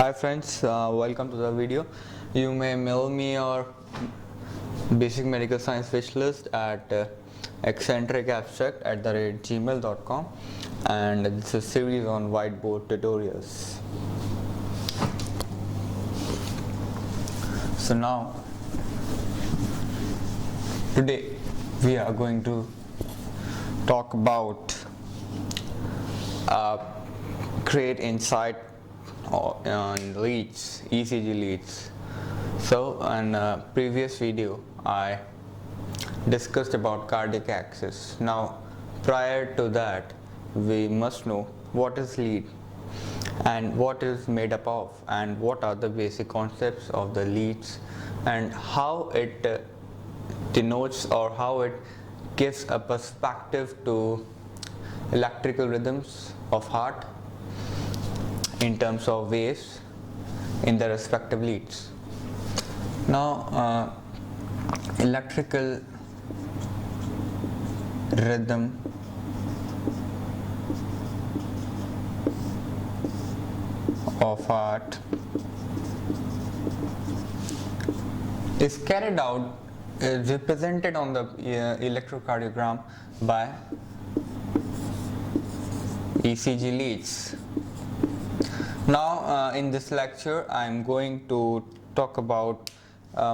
Hi friends, welcome to the video. You may mail me your basic medical science wish list at eccentricabstract@gmail.com, and this is a series on whiteboard tutorials. So now today we are going to talk about create insight on leads, ECG leads. So in a previous video I discussed about cardiac axis. Now prior to that we must know what is lead and what is made up of and what are the basic concepts of the leads and how it denotes or how it gives a perspective to electrical rhythms of heart in terms of waves in the respective leads. Now electrical rhythm of heart is carried out, is represented on the electrocardiogram by ECG leads. Now in this lecture I am going to talk about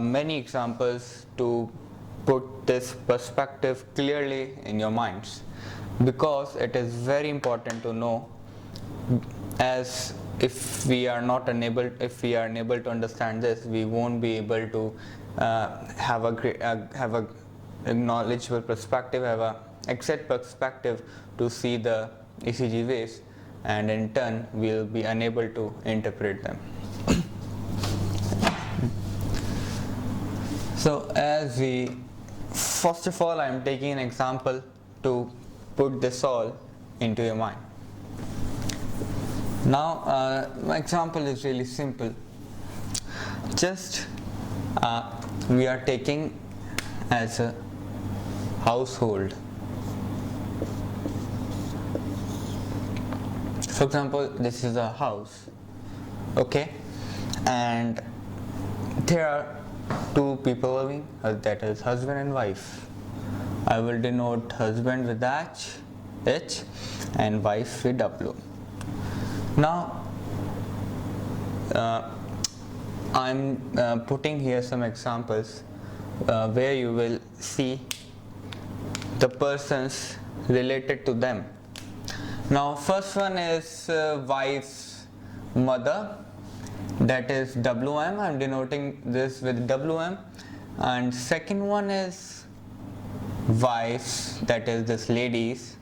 many examples to put this perspective clearly in your minds, because it is very important to know, as if we are unable to understand this, we won't be able to have a knowledgeable perspective, have a exact perspective to see the ECG waves, and in turn we will be unable to interpret them. So first of all I am taking an example to put this all into your mind. Now my example is really simple. Just we are taking as a household. For example, this is a house, okay, and there are two people living, that is husband and wife. I will denote husband with H and wife with W. Now I'm putting here some examples where you will see the persons related to them. Now first one is wife's mother, that is WM. I am denoting this with WM. And second one is wife's, that is this lady's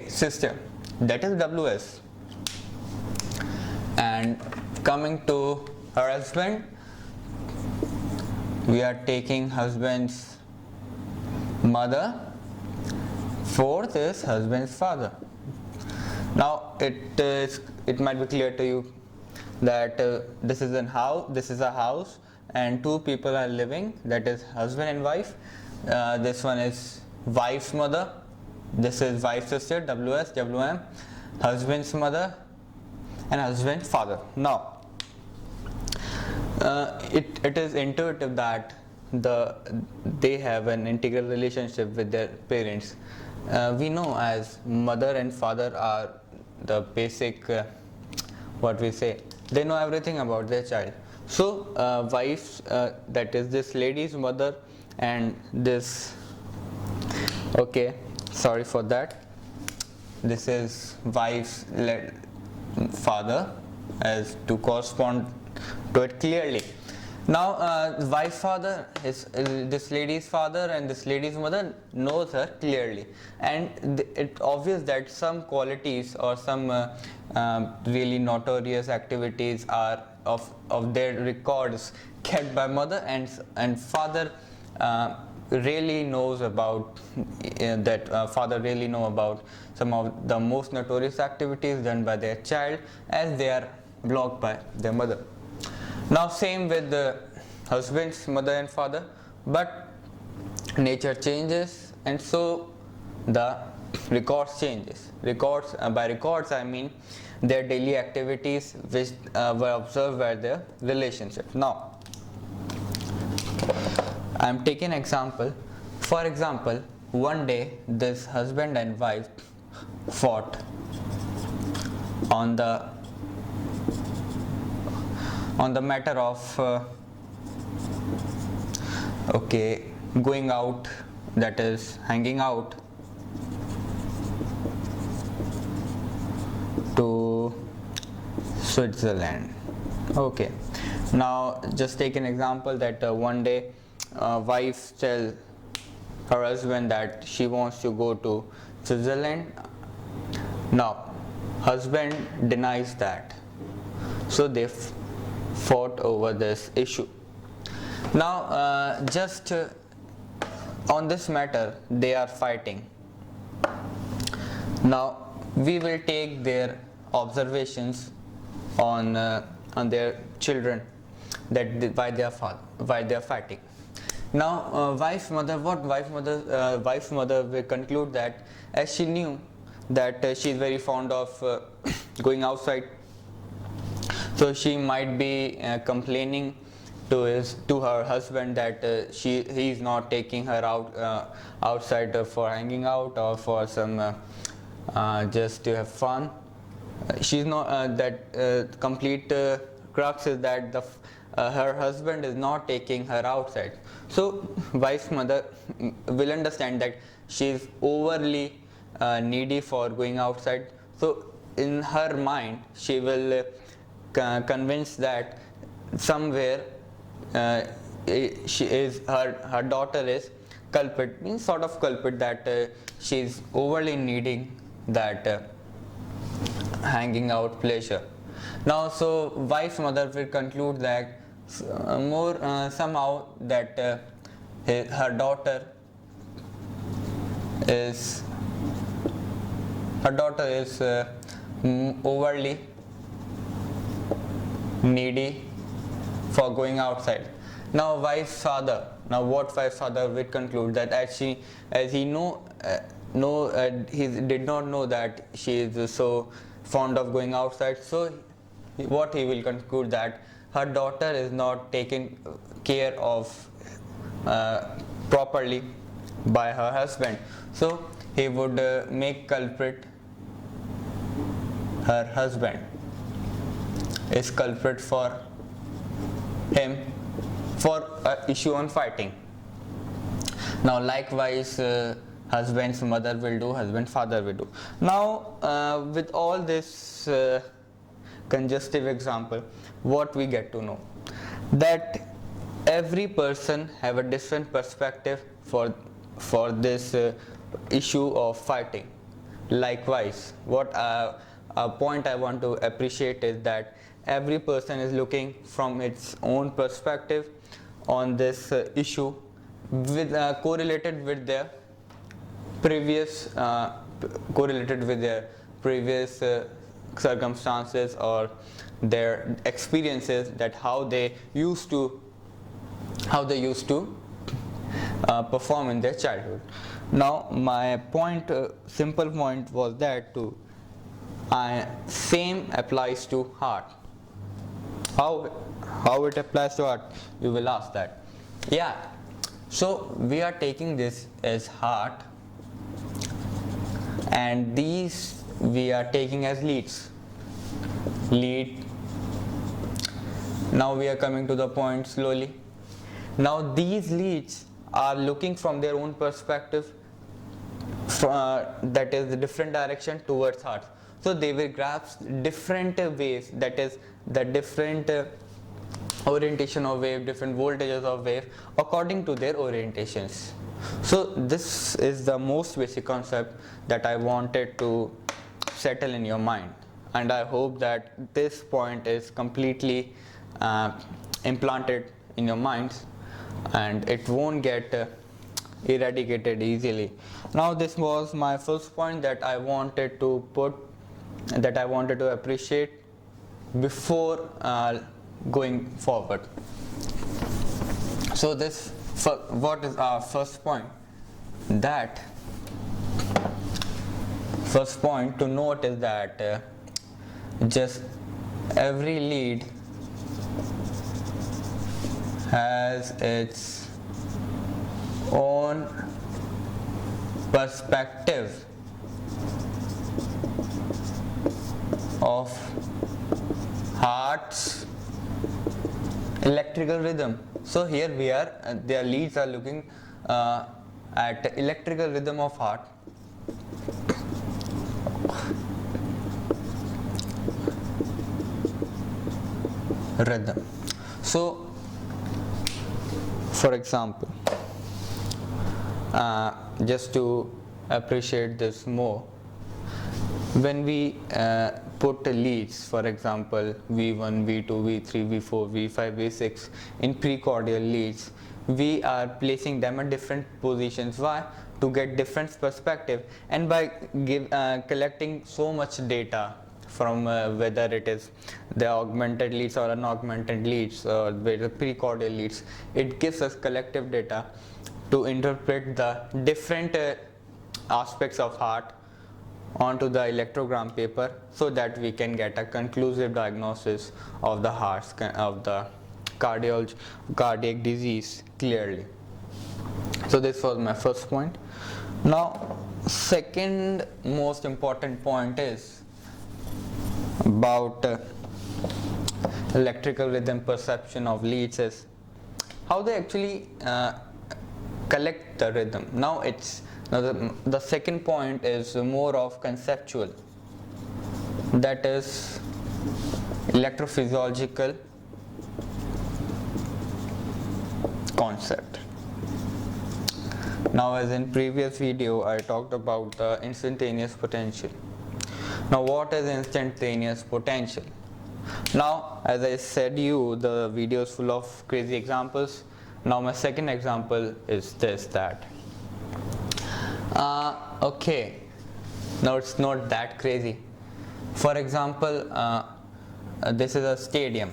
sister, that is WS. And coming to her husband, we are taking husband's mother. Fourth is husband's father. Now it might be clear to you that this is a house and two people are living, that is husband and wife. This one is wife's mother, this is wife's sister, WS, WM, husband's mother and husband's father. Now it is intuitive that they have an integral relationship with their parents. We know as mother and father are the basic they know everything about their child. So wife's, that is this lady's mother, and this, sorry for that, this is wife's father, as to correspond to it clearly. Now wife's father is this lady's father, and this lady's mother knows her clearly, and it's obvious that some qualities or some really notorious activities are of their records kept by mother, and father really knows about father really know about some of the most notorious activities done by their child, as they are blocked by their mother. Now same with the husband's mother and father, but nature changes, and so the records changes. By records I mean their daily activities which were observed by their relationship. Now I am taking an example. For example, one day this husband and wife fought on the matter of going out, that is hanging out to Switzerland. Okay, now just take an example that one day wife tells her husband that she wants to go to Switzerland. Now husband denies that, so they fought over this issue. Now just on this matter they are fighting. Now we will take their observations on their children, that why they are fighting. Now wife's mother will conclude that, as she knew that she is very fond of going outside, so she might be complaining to her husband that he is not taking her out outside for hanging out or for some just to have fun. She's not complete crux is that her husband is not taking her outside. So wife's mother will understand that she is overly needy for going outside. So in her mind she will convince that somewhere her daughter is culprit, means sort of culprit, that she is overly needing that hanging out pleasure. Now so wife's mother will conclude that somehow that her daughter is overly needy for going outside. Now wife's father will conclude that he did not know that she is so fond of going outside, so what he will conclude that her daughter is not taken care of properly by her husband, so he would make culprit her husband, is culprit for him for issue on fighting. Now likewise husband's mother will do, husband's father will do. Now with all this congestive example, what we get to know, that every person have a different perspective for this issue of fighting. Likewise, what a point I want to appreciate is that every person is looking from its own perspective on this issue, with correlated with their previous circumstances or their experiences, that how they used to perform in their childhood. Now my point, simple point was that same applies to heart. How it applies to heart, you will ask that. Yeah, so we are taking this as heart, and these we are taking as lead. Now we are coming to the point slowly. Now these leads are looking from their own perspective, that is the different direction towards heart. So they will grasp different waves, that is the different orientation of wave, different voltages of wave according to their orientations. So this is the most basic concept that I wanted to settle in your mind, and I hope that this point is completely implanted in your minds and it won't get eradicated easily. Now this was my first point that I wanted to appreciate before going forward. So what is our first point? That first point to note is that just every lead has its own perspective of heart's electrical rhythm. So here we are, their leads are looking at electrical rhythm of heart. Rhythm. So for example, just to appreciate this more, when we put leads, for example V1, V2, V3, V4, V5, V6 in precordial leads, we are placing them at different positions. Why? To get different perspective, and by collecting so much data from whether it is the augmented leads or unaugmented leads or the precordial leads, it gives us collective data to interpret the different aspects of heart onto the electrogram paper, so that we can get a conclusive diagnosis of the heart's of the cardiac disease clearly. So this was my first point. Now second most important point is about electrical rhythm perception of leads is how they actually collect the rhythm. Now the second point is more of conceptual, that is electrophysiological concept. Now, as in previous video, I talked about the instantaneous potential. Now what is instantaneous potential? Now, as I said you, the video is full of crazy examples. Now my second example is that okay, now it's not that crazy. For example, this is a stadium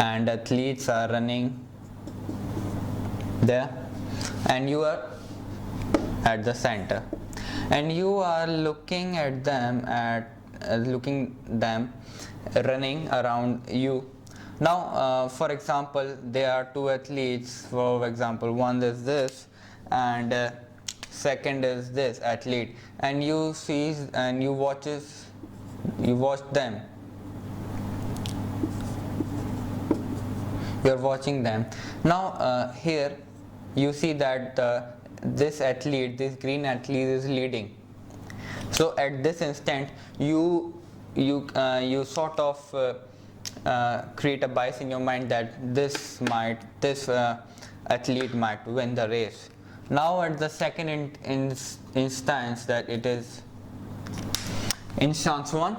and athletes are running there, and you are at the center and you are looking at them running around you. Now for example, there are two athletes. For example, one is this and second is this athlete, and you see and you watch them, you are watching them. Now here you see that this green athlete is leading. So at this instant you sort of create a bias in your mind that this athlete might win the race. Now at the second instance, that it is instance 1,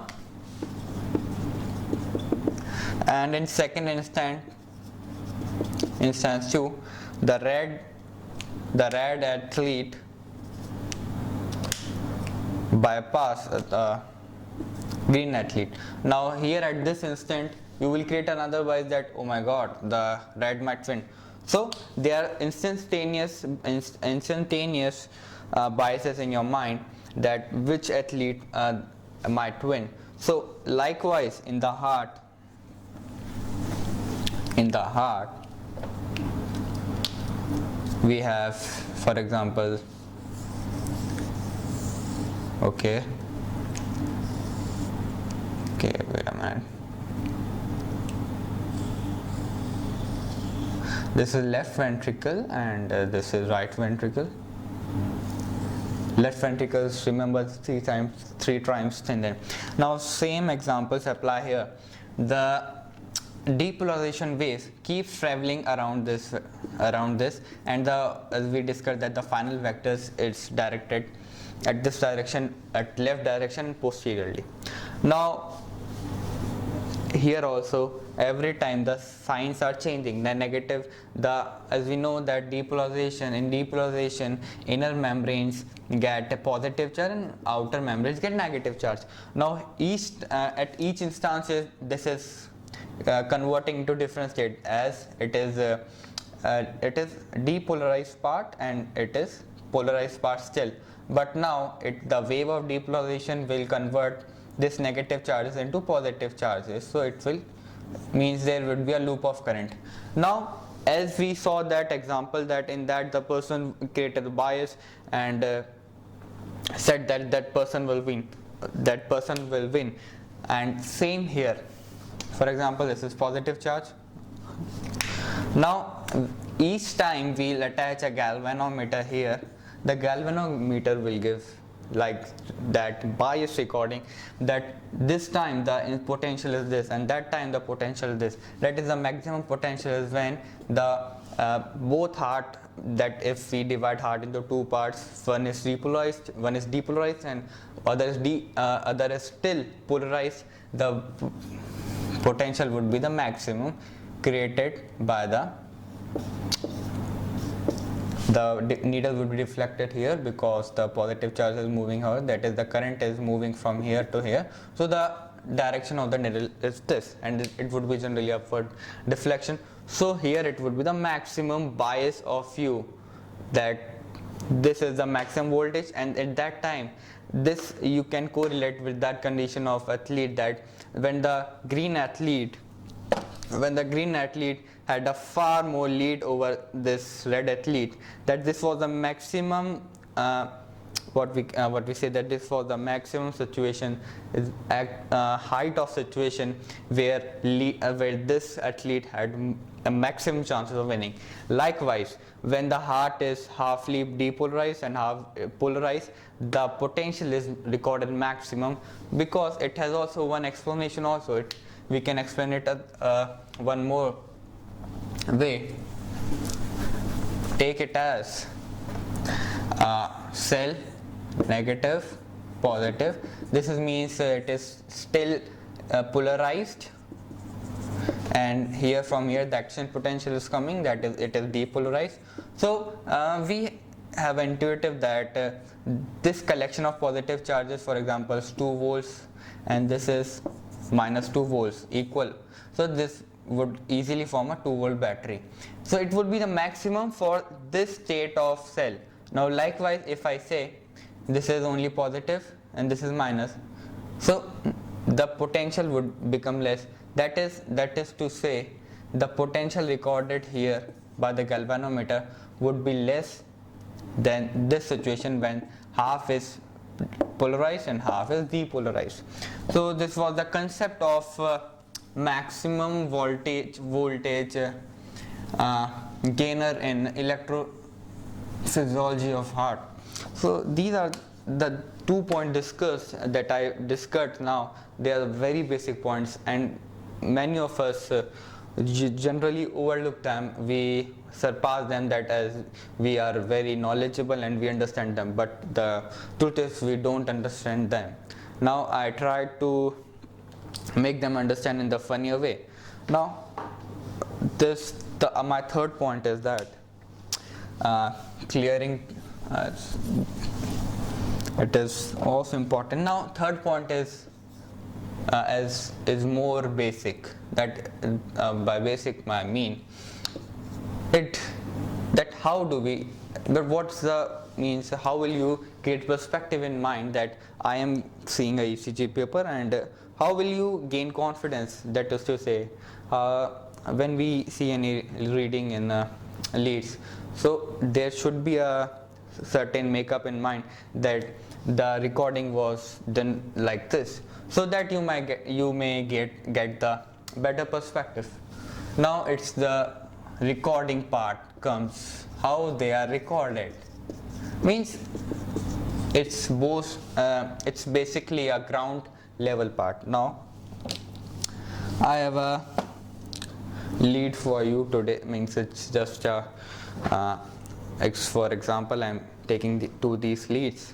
and in second instance 2, the red athlete bypass the green athlete. Now here at this instant you will create another bias that, oh my god, the red might win. So there are instantaneous biases in your mind that which athlete might win. So likewise in the heart we have, for example, okay, wait a minute. This is left ventricle and this is right ventricle. Left ventricle, remember, three times thin. Now same examples apply here. The depolarization waves keeps traveling around this, and as we discussed that the final vectors is directed at this direction, at left direction posteriorly. Now here also every time the signs are changing, the negative, as we know that in depolarization inner membranes get a positive charge and outer membranes get negative charge. Now at each instance this is converting into different state, as it is depolarized part and it is polarized part still, but now the wave of depolarization will convert this negative charges into positive charges, so it will means there would be a loop of current. Now as we saw that example, that in that the person created a bias and said that that person will win, and same here. For example, this is positive charge. Now each time we'll attach a galvanometer here, the galvanometer will give like that bias recording, that this time the potential is this and that time the potential is this. That is the maximum potential is when the both heart, that if we divide heart into two parts, one is depolarized and other is still polarized, the potential would be the maximum created by the needle would be deflected here, because the positive charge is moving here, that is the current is moving from here to here, so the direction of the needle is this, and it would be generally upward deflection. So here it would be the maximum bias of U, that this is the maximum voltage, and at that time this you can correlate with that condition of athlete, that when the green athlete had a far more lead over this red athlete, that this was the maximum what we say, that this was the maximum situation is height of situation where this athlete had a maximum chances of winning. Likewise, when the heart is halfly depolarized and half polarized, the potential is recorded maximum, because it has also one explanation also. We can explain it one more way. Take it as cell negative, positive. This means it is still polarized, and here from here the action potential is coming, that is it is depolarized. So we have intuitive that this collection of positive charges, for example, is 2 volts and this is minus 2 volts equal, so this would easily form a 2-volt battery. So it would be the maximum for this state of cell. Now likewise, if I say this is only positive and this is minus, so the potential would become less. That is to say, the potential recorded here by the galvanometer would be less than this situation when half is polarized and half is depolarized. So this was the concept of maximum voltage gainer in electrophysiology of heart. So these are the 2 points discussed that I discussed now. They are very basic points, and many of us generally overlook them. We surpass them, that as we are very knowledgeable and we understand them, but the truth is we don't understand them. Now I try to make them understand in the funnier way. Now my third point is that clearing it is also important. Now third point is more basic. That by basic I mean how will you create perspective in mind that I am seeing a ECG paper, and how will you gain confidence? That is to say, when we see any reading in leads, so there should be a certain makeup in mind that the recording was done like this, so that you may get the better perspective. Now it's the recording part comes, how they are recorded. Means it's basically a ground level part. Now I have a lead for you today, means it's just for example I'm taking these leads.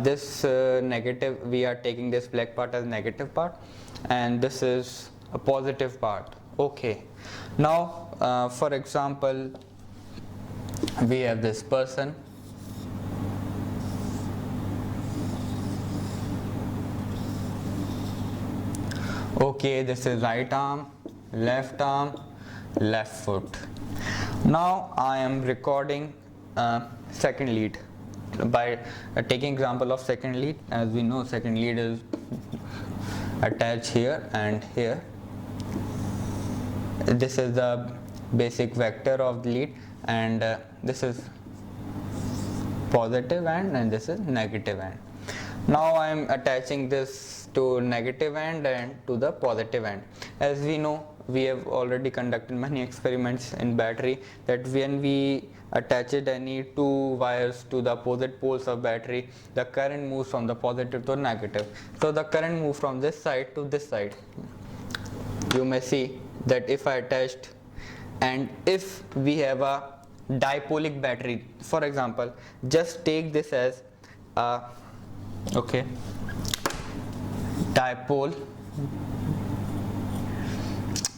This negative, we are taking this black part as negative part, and this is a positive part. Okay, now for example we have this person. Okay, this is right arm, left foot. Now I am recording second lead by taking example of second lead. As we know, second lead is attach here and here. This is the basic vector of the lead, and this is positive end and this is negative end. Now I am attaching this to negative end and to the positive end. As we know, we have already conducted many experiments in battery that when we attach any two wires to the opposite poles of battery, the current moves from the positive to negative. So the current moves from this side to this side. You may see that if I attached, and if we have a dipolic battery, for example, just take this as a dipole.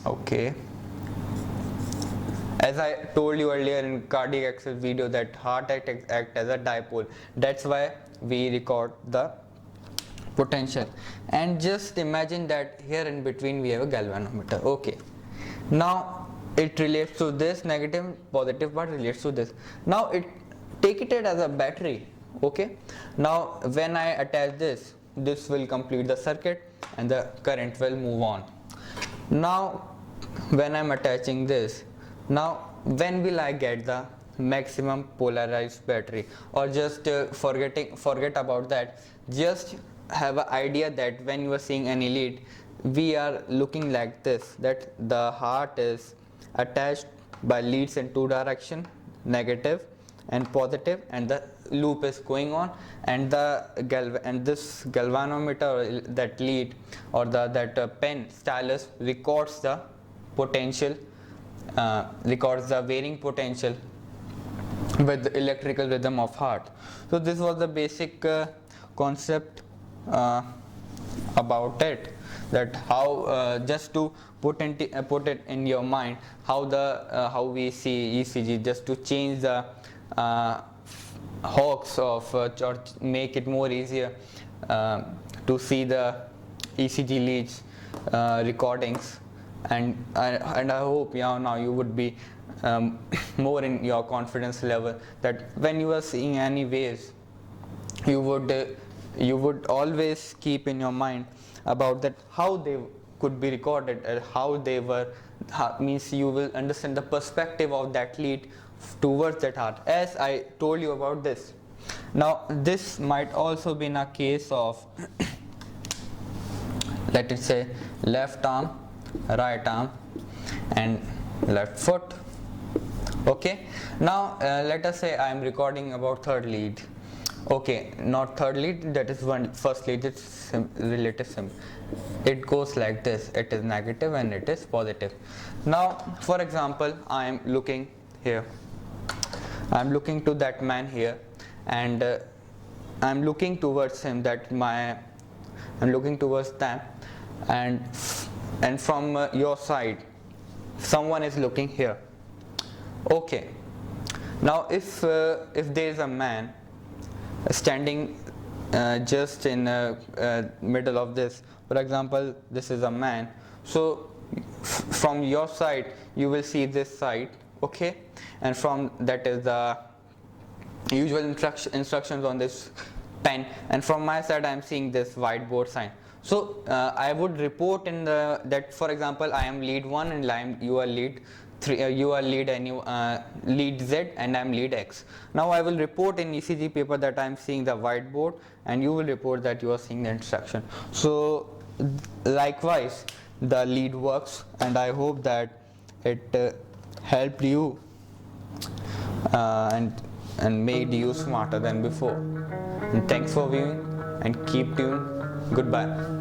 Okay, as I told you earlier in cardiac access video that heart act as a dipole, that's why we record the potential. And just imagine that here in between we have a galvanometer. Okay, now it relates to this negative, positive part relates to this. Now take it as a battery. Okay, now when I attach this will complete the circuit and the current will move on. Now when I'm attaching this, now when will I get the maximum polarized battery? Or just forget about that, just have an idea that when you are seeing any lead, we are looking like this, that the heart is attached by leads in two direction, negative and positive, and the loop is going on, and this galvanometer, that lead or that pen stylus records the potential, records the varying potential with the electrical rhythm of heart. So this was the basic concept about it, that how just to put it in your mind how we see ECG, just to change the hawks of or make it more easier to see the ECG leads recordings, and I hope now you would be more in your confidence level, that when you are seeing any waves, you would always keep in your mind about that how they could be recorded and how they were, means you will understand the perspective of that lead towards that heart, as I told you about this. Now this might also be in a case of let us say left arm, right arm and left foot. Okay, now let us say I am recording about third lead. Okay, not third lead, that is first lead, it's relative simple. It goes like this, it is negative and it is positive. Now for example, I am looking here, I am looking to that man here, and I am looking towards him, I am looking towards them, and from your side someone is looking here. Okay, now if there is a man standing just in middle of this, for example this is a man, so from your side you will see this side, okay, and from that is the usual instructions on this pen, and from my side I am seeing this whiteboard sign. So I would report in that, for example, I am lead 1 and you are lead 3, you are lead lead Z and I am lead X. Now I will report in ECG paper that I am seeing the whiteboard, and you will report that you are seeing the instruction. So likewise the lead works, and I hope that it helped you and made you smarter than before. And thanks for viewing, and keep tuned. Goodbye.